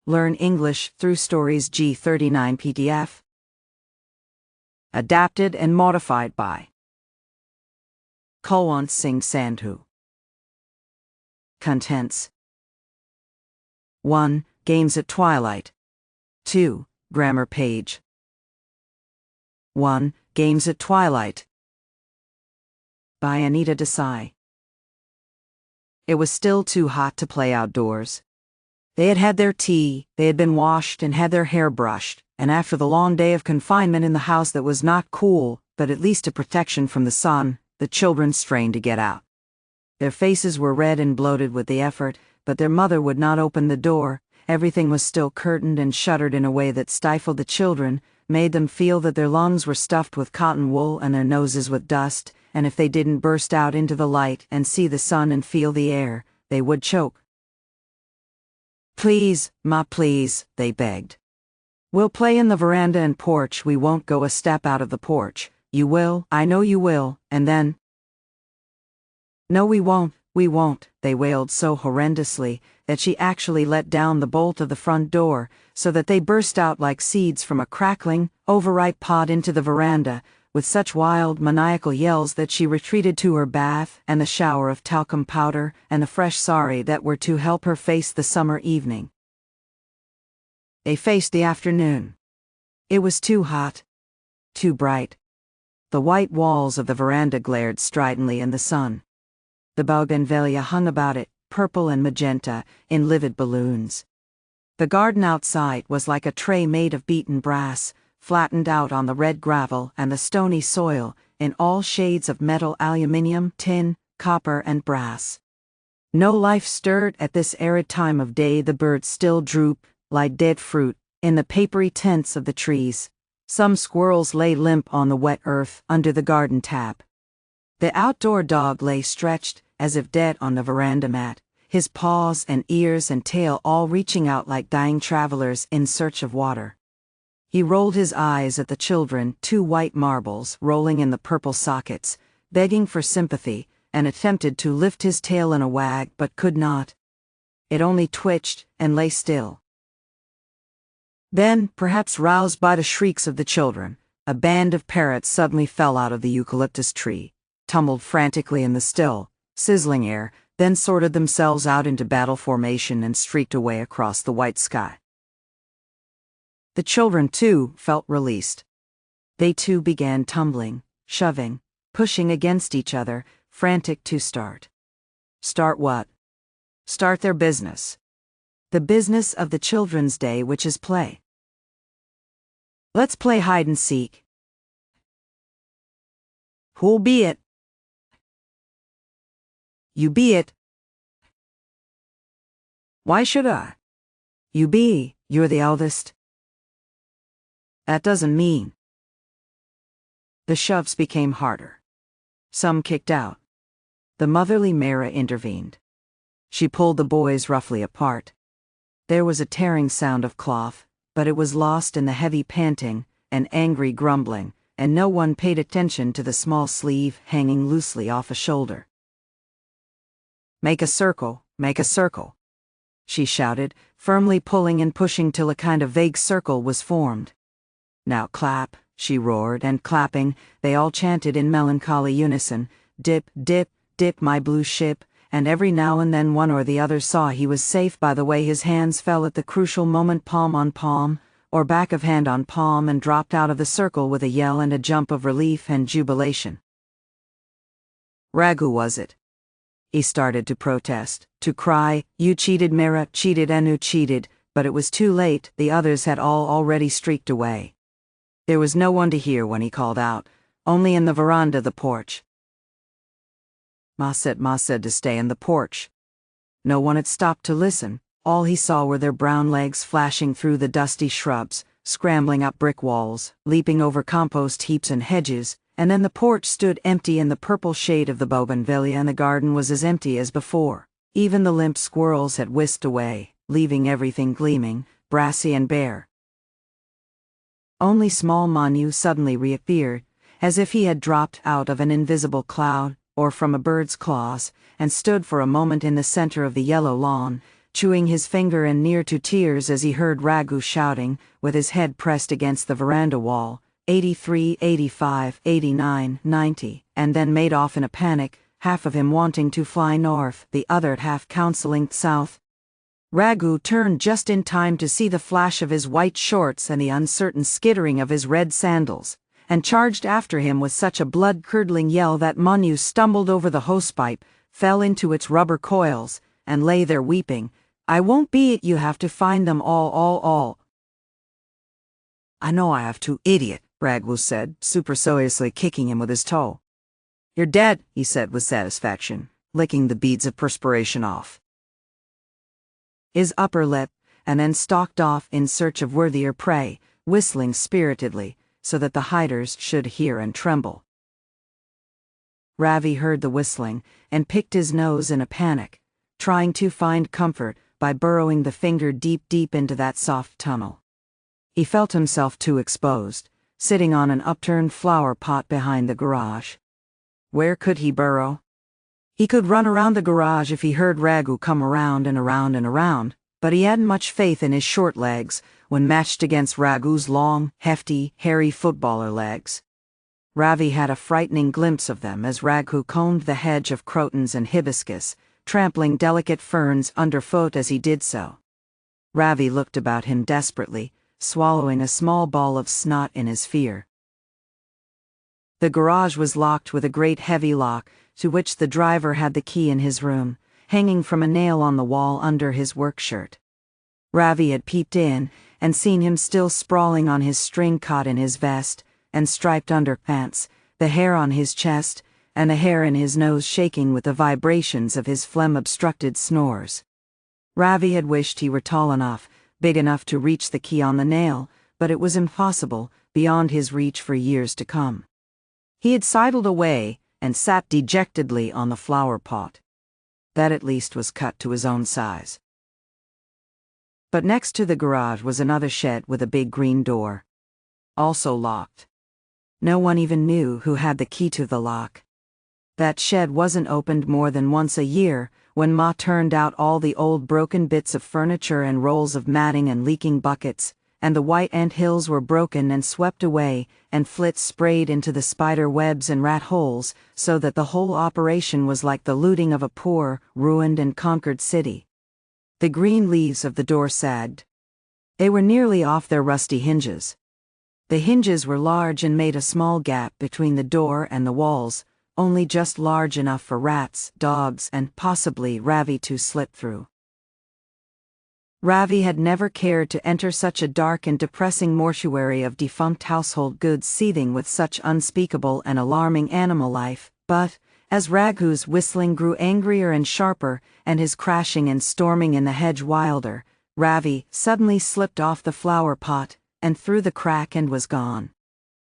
Learn English through Stories G39 PDF. Adapted and modified by Kulwant Singh Sandhu. Contents: 1. Games at Twilight. 2. Grammar page. 1. Games at Twilight by Anita Desai. It was still too hot to play outdoors. They had had their tea, they had been washed and had their hair brushed, and after the long day of confinement in the house that was not cool, but at least a protection from the sun, the children strained to get out. Their faces were red and bloated with the effort, but their mother would not open the door. Everything was still curtained and shuttered in a way that stifled the children, made them feel that their lungs were stuffed with cotton wool and their noses with dust, and if they didn't burst out into the light and see the sun and feel the air, they would choke. "Please, Ma, please," they begged. "We'll play in the veranda and porch. We won't go a step out of the porch. You will, I know you will, and then—" "No, we won't," they wailed so horrendously that she actually let down the bolt of the front door, so that they burst out like seeds from a crackling, overripe pod into the veranda, with such wild, maniacal yells that she retreated to her bath and the shower of talcum powder and the fresh sari that were to help her face the summer evening. They faced the afternoon. It was too hot, too bright. The white walls of the veranda glared stridently in the sun. The bougainvillea hung about it, purple and magenta, in livid balloons. The garden outside was like a tray made of beaten brass, flattened out on the red gravel and the stony soil, in all shades of metal, aluminium, tin, copper, and brass. No life stirred at this arid time of day. The birds still droop, like dead fruit, in the papery tents of the trees. Some squirrels lay limp on the wet earth under the garden tap. The outdoor dog lay stretched, as if dead, on the veranda mat, his paws and ears and tail all reaching out like dying travelers in search of water. He rolled his eyes at the children, two white marbles rolling in the purple sockets, begging for sympathy, and attempted to lift his tail in a wag but could not. It only twitched and lay still. Then, perhaps roused by the shrieks of the children, a band of parrots suddenly fell out of the eucalyptus tree, tumbled frantically in the still, sizzling air, then sorted themselves out into battle formation and streaked away across the white sky. The children, too, felt released. They, too, began tumbling, shoving, pushing against each other, frantic to start. Start what? Start their business. The business of the children's day, which is play. Let's play hide and seek. Who'll be it? You be it. Why should I? You be, you're the eldest. That doesn't mean. The shoves became harder. Some kicked out. The motherly Mara intervened. She pulled the boys roughly apart. There was a tearing sound of cloth, but it was lost in the heavy panting and angry grumbling, and no one paid attention to the small sleeve hanging loosely off a shoulder. Make a circle, she shouted, firmly pulling and pushing till a kind of vague circle was formed. Now clap, she roared, and clapping, they all chanted in melancholy unison, dip, dip, dip my blue ship, and every now and then one or the other saw he was safe by the way his hands fell at the crucial moment, palm on palm, or back of hand on palm, and dropped out of the circle with a yell and a jump of relief and jubilation. Raghu was it? He started to protest, to cry, "You cheated, Mira, cheated, Anu cheated," but it was too late. The others had all already streaked away. There was no one to hear when he called out, only in the veranda, the porch. Ma said to stay in the porch. No one had stopped to listen. All he saw were their brown legs flashing through the dusty shrubs, scrambling up brick walls, leaping over compost heaps and hedges, and then the porch stood empty in the purple shade of the bougainvillea, and the garden was as empty as before. Even the limp squirrels had whisked away, leaving everything gleaming, brassy and bare. Only small Manu suddenly reappeared, as if he had dropped out of an invisible cloud, or from a bird's claws, and stood for a moment in the center of the yellow lawn, chewing his finger and near to tears as he heard Raghu shouting, with his head pressed against the veranda wall, 83, 85, 89, 90, and then made off in a panic, half of him wanting to fly north, the other half counseling south. Raghu turned just in time to see the flash of his white shorts and the uncertain skittering of his red sandals, and charged after him with such a blood-curdling yell that Manu stumbled over the hosepipe, fell into its rubber coils, and lay there weeping. "I won't be it, you have to find them all. "I know I have to, idiot," Raghu said, superciliously kicking him with his toe. "You're dead," he said with satisfaction, licking the beads of perspiration off his upper lip, and then stalked off in search of worthier prey, whistling spiritedly, so that the hiders should hear and tremble. Ravi heard the whistling, and picked his nose in a panic, trying to find comfort by burrowing the finger deep into that soft tunnel. He felt himself too exposed, sitting on an upturned flower pot behind the garage. Where could he burrow? He could run around the garage if he heard Raghu come around and around, but he hadn't much faith in his short legs when matched against Raghu's long, hefty, hairy footballer legs. Ravi had a frightening glimpse of them as Raghu combed the hedge of crotons and hibiscus, trampling delicate ferns underfoot as he did so. Ravi looked about him desperately, swallowing a small ball of snot in his fear. The garage was locked with a great heavy lock, to which the driver had the key in his room, hanging from a nail on the wall under his work shirt. Ravi had peeped in, and seen him still sprawling on his string cot in his vest and striped underpants, the hair on his chest, and the hair in his nose shaking with the vibrations of his phlegm-obstructed snores. Ravi had wished he were tall enough, big enough to reach the key on the nail, but it was impossible, beyond his reach for years to come. He had sidled away, and sat dejectedly on the flower pot. That at least was cut to his own size. But next to the garage was another shed with a big green door. Also locked. No one even knew who had the key to the lock. That shed wasn't opened more than once a year, when Ma turned out all the old broken bits of furniture and rolls of matting and leaking buckets, and the white ant hills were broken and swept away, and flits sprayed into the spider webs and rat holes, so that the whole operation was like the looting of a poor, ruined and conquered city. The green leaves of the door sagged. They were nearly off their rusty hinges. The hinges were large and made a small gap between the door and the walls, only just large enough for rats, dogs, and possibly Ravi to slip through. Ravi had never cared to enter such a dark and depressing mortuary of defunct household goods seething with such unspeakable and alarming animal life, but, as Raghu's whistling grew angrier and sharper, and his crashing and storming in the hedge wilder, Ravi suddenly slipped off the flower pot, and through the crack and was gone.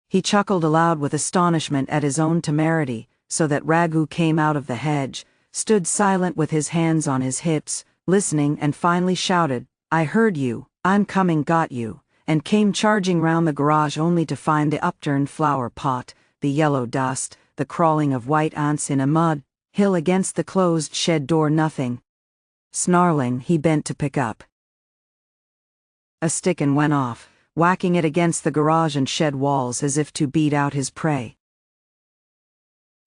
He chuckled aloud with astonishment at his own temerity, so that Raghu came out of the hedge, stood silent with his hands on his hips, listening, and finally shouted, "I heard you, I'm coming, got you," and came charging round the garage only to find the upturned flower pot, the yellow dust, the crawling of white ants in a mud hill against the closed shed door. Nothing. Snarling, he bent to pick up a stick and went off, whacking it against the garage and shed walls as if to beat out his prey.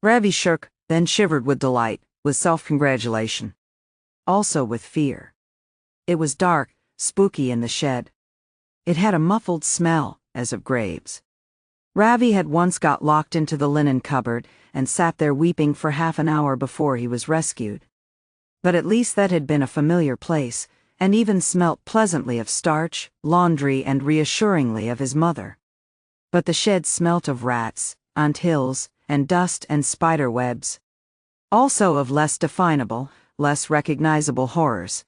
Ravi shook, then shivered with delight, with self-congratulation. Also with fear. It was dark, spooky in the shed. It had a muffled smell, as of graves. Ravi had once got locked into the linen cupboard and sat there weeping for half an hour before he was rescued. But at least that had been a familiar place, and even smelt pleasantly of starch, laundry, and reassuringly of his mother. But the shed smelt of rats, ant hills, and dust and spider webs. Also of less definable, less recognizable horrors.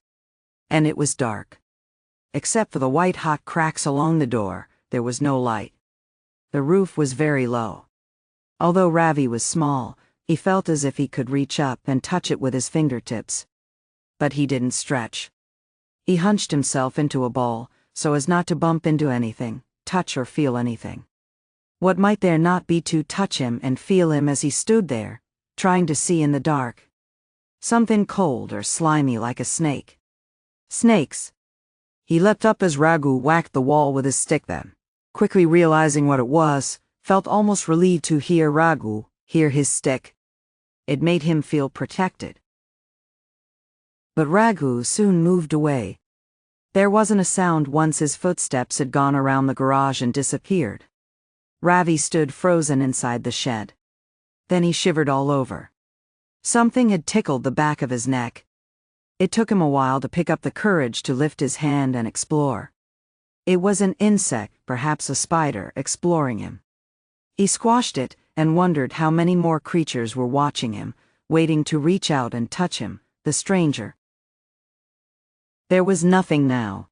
And it was dark. Except for the white-hot cracks along the door, there was no light. The roof was very low. Although Ravi was small, he felt as if he could reach up and touch it with his fingertips. But he didn't stretch. He hunched himself into a ball, so as not to bump into anything, touch or feel anything. What might there not be to touch him and feel him as he stood there, trying to see in the dark? Something cold or slimy like a snake. Snakes. He leapt up as Raghu whacked the wall with his stick then, quickly realizing what it was, felt almost relieved to hear Raghu hear his stick. It made him feel protected. But Raghu soon moved away. There wasn't a sound once his footsteps had gone around the garage and disappeared. Ravi stood frozen inside the shed. Then he shivered all over. Something had tickled the back of his neck. It took him a while to pick up the courage to lift his hand and explore. It was an insect, perhaps a spider, exploring him. He squashed it and wondered how many more creatures were watching him, waiting to reach out and touch him, the stranger. There was nothing now.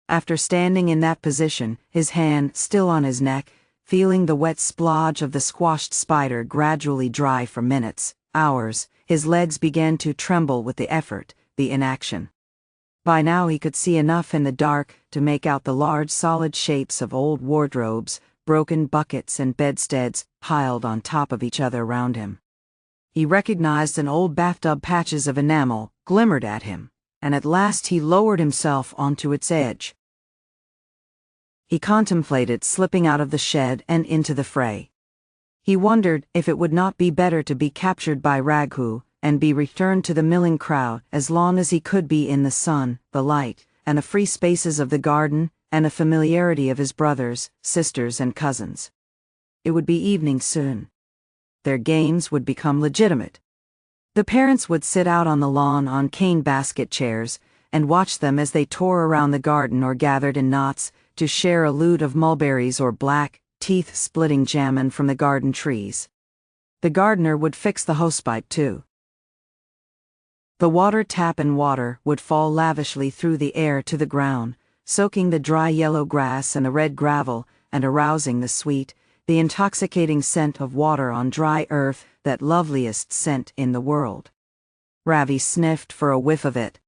After standing in that position, his hand still on his neck, feeling the wet splodge of the squashed spider gradually dry for minutes, hours, his legs began to tremble with the effort, the inaction. By now he could see enough in the dark to make out the large solid shapes of old wardrobes, broken buckets and bedsteads piled on top of each other around him. He recognized an old bathtub. Patches of enamel glimmered at him, and at last he lowered himself onto its edge. He contemplated slipping out of the shed and into the fray. He wondered if it would not be better to be captured by Raghu and be returned to the milling crowd as long as he could be in the sun, the light, and the free spaces of the garden, and the familiarity of his brothers, sisters, and cousins. It would be evening soon. Their games would become legitimate. The parents would sit out on the lawn on cane basket chairs and watch them as they tore around the garden or gathered in knots to share a loot of mulberries or black, teeth-splitting jamon from the garden trees. The gardener would fix the hosepipe too. The water tap and water would fall lavishly through the air to the ground, soaking the dry yellow grass and the red gravel and arousing the sweet, the intoxicating scent of water on dry earth, that loveliest scent in the world. Ravi sniffed for a whiff of it.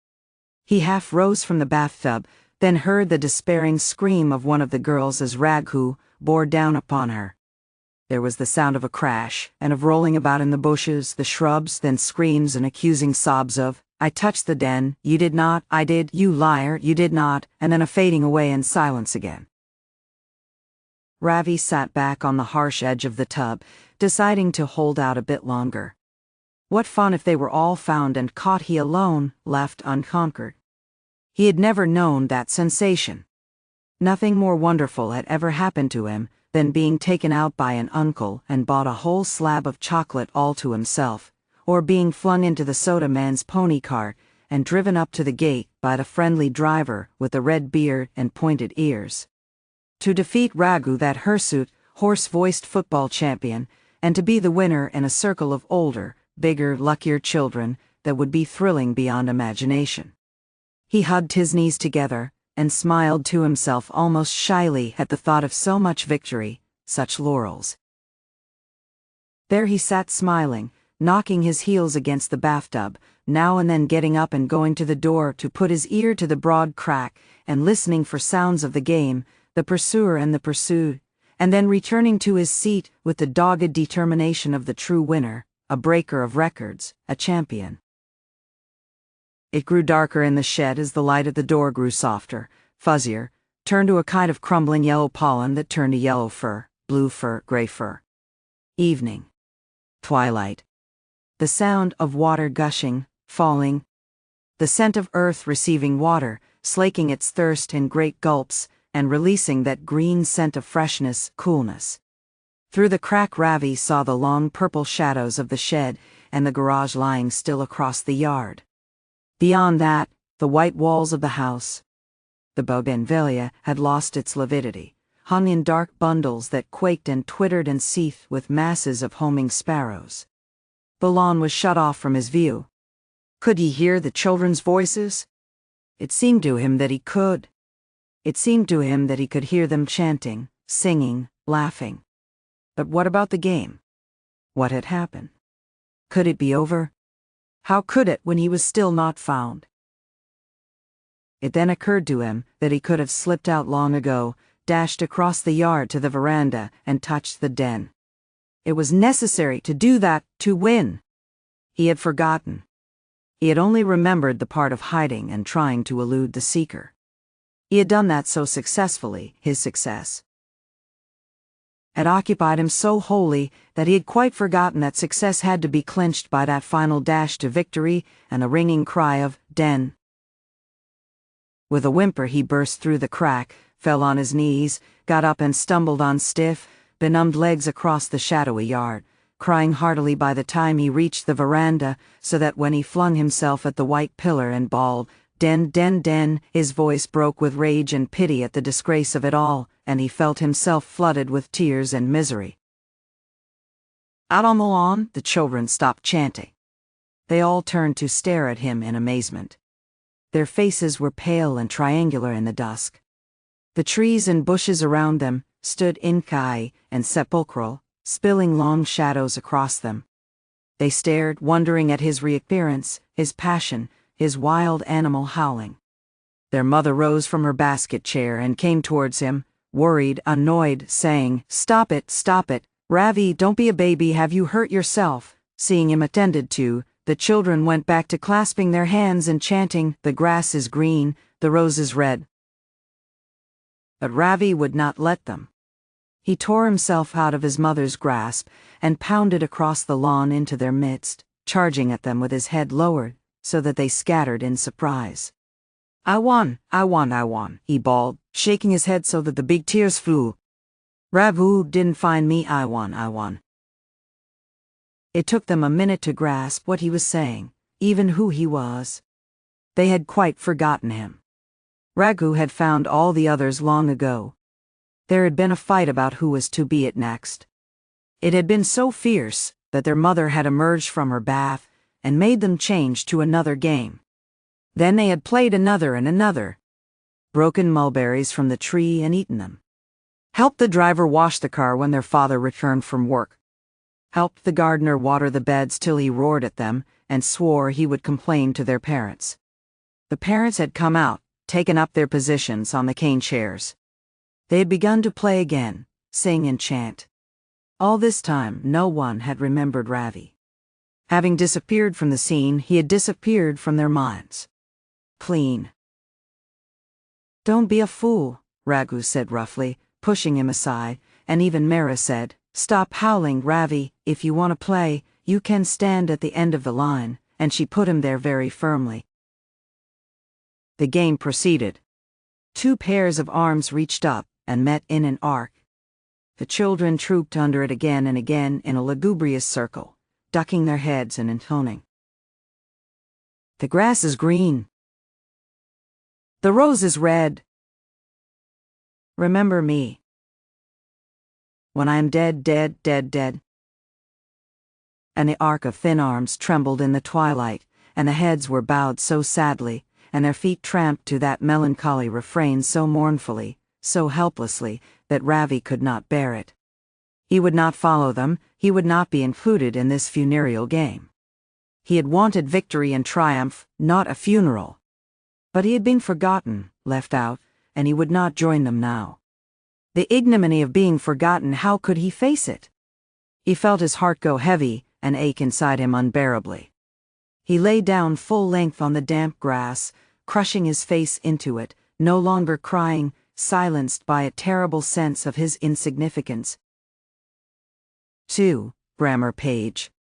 He half rose from the bathtub, then heard the despairing scream of one of the girls as Raghu bore down upon her. There was the sound of a crash, and of rolling about in the bushes, the shrubs, then screams and accusing sobs of, "I touched the den, you did not, I did, you liar, you did not," and then a fading away in silence again. Ravi sat back on the harsh edge of the tub, deciding to hold out a bit longer. What fun if they were all found and caught, he alone, left unconquered. He had never known that sensation. Nothing more wonderful had ever happened to him than being taken out by an uncle and bought a whole slab of chocolate all to himself, or being flung into the soda man's pony cart and driven up to the gate by the friendly driver with the red beard and pointed ears. To defeat Raghu, that hirsute, hoarse-voiced football champion, and to be the winner in a circle of older, bigger, luckier children that would be thrilling beyond imagination. He hugged his knees together and smiled to himself almost shyly at the thought of so much victory, such laurels. There he sat smiling, knocking his heels against the bathtub, now and then getting up and going to the door to put his ear to the broad crack and listening for sounds of the game, the pursuer and the pursued, and then returning to his seat with the dogged determination of the true winner, a breaker of records, a champion. It grew darker in the shed as the light at the door grew softer, fuzzier, turned to a kind of crumbling yellow pollen that turned to yellow fur, blue fur, gray fur. Evening. Twilight. The sound of water gushing, falling. The scent of earth receiving water, slaking its thirst in great gulps, and releasing that green scent of freshness, coolness. Through the crack Ravi saw the long purple shadows of the shed and the garage lying still across the yard. Beyond that, the white walls of the house. The bougainvillea had lost its lividity, hung in dark bundles that quaked and twittered and seethed with masses of homing sparrows. The lawn was shut off from his view. Could he hear the children's voices? It seemed to him that he could. It seemed to him that he could hear them chanting, singing, laughing. But what about the game? What had happened? Could it be over? How could it when he was still not found? It then occurred to him that he could have slipped out long ago, dashed across the yard to the veranda, and touched the den. It was necessary to do that to win. He had forgotten. He had only remembered the part of hiding and trying to elude the seeker. He had done that so successfully, his success had occupied him so wholly that he had quite forgotten that success had to be clinched by that final dash to victory and a ringing cry of, "Den!" With a whimper he burst through the crack, fell on his knees, got up and stumbled on stiff, benumbed legs across the shadowy yard, crying heartily by the time he reached the veranda, so that when he flung himself at the white pillar and bawled, "Den, den, den," his voice broke with rage and pity at the disgrace of it all, and he felt himself flooded with tears and misery. Out on the lawn, the children stopped chanting. They all turned to stare at him in amazement. Their faces were pale and triangular in the dusk. The trees and bushes around them stood inky and sepulchral, spilling long shadows across them. They stared, wondering at his reappearance, his passion, his wild animal howling. Their mother rose from her basket chair and came towards him, worried, annoyed, saying, stop it, Ravi, don't be a baby, have you hurt yourself?" Seeing him attended to, the children went back to clasping their hands and chanting, "The grass is green, the rose is red." But Ravi would not let them. He tore himself out of his mother's grasp and pounded across the lawn into their midst, charging at them with his head lowered, so that they scattered in surprise. I won, he bawled, shaking his head so that the big tears flew. "Ravu didn't find me, I won. It took them a minute to grasp what he was saying, even who he was. They had quite forgotten him. Raghu had found all the others long ago. There had been a fight about who was to be it next. It had been so fierce that their mother had emerged from her bath and made them change to another game. Then they had played another and another, broken mulberries from the tree and eaten them. Helped the driver wash the car when their father returned from work. Helped the gardener water the beds till he roared at them and swore he would complain to their parents. The parents had come out, taken up their positions on the cane chairs. They had begun to play again, sing and chant. All this time, no one had remembered Ravi. Having disappeared from the scene, he had disappeared from their minds. Clean. "Don't be a fool," Raghu said roughly, pushing him aside, and even Mara said, "Stop howling, Ravi, if you want to play, you can stand at the end of the line," and she put him there very firmly. The game proceeded. 2 pairs of arms reached up and met in an arc. The children trooped under it again and again in a lugubrious circle, ducking their heads and intoning. "The grass is green. The rose is red. Remember me. When I am dead, dead, dead, dead." And the arc of thin arms trembled in the twilight, and the heads were bowed so sadly, and their feet tramped to that melancholy refrain so mournfully, so helplessly, that Ravi could not bear it. He would not follow them, he would not be included in this funereal game. He had wanted victory and triumph, not a funeral. But he had been forgotten, left out, and he would not join them now. The ignominy of being forgotten, how could he face it? He felt his heart go heavy and ache inside him unbearably. He lay down full length on the damp grass, crushing his face into it, no longer crying, silenced by a terrible sense of his insignificance. 2. Grammar page.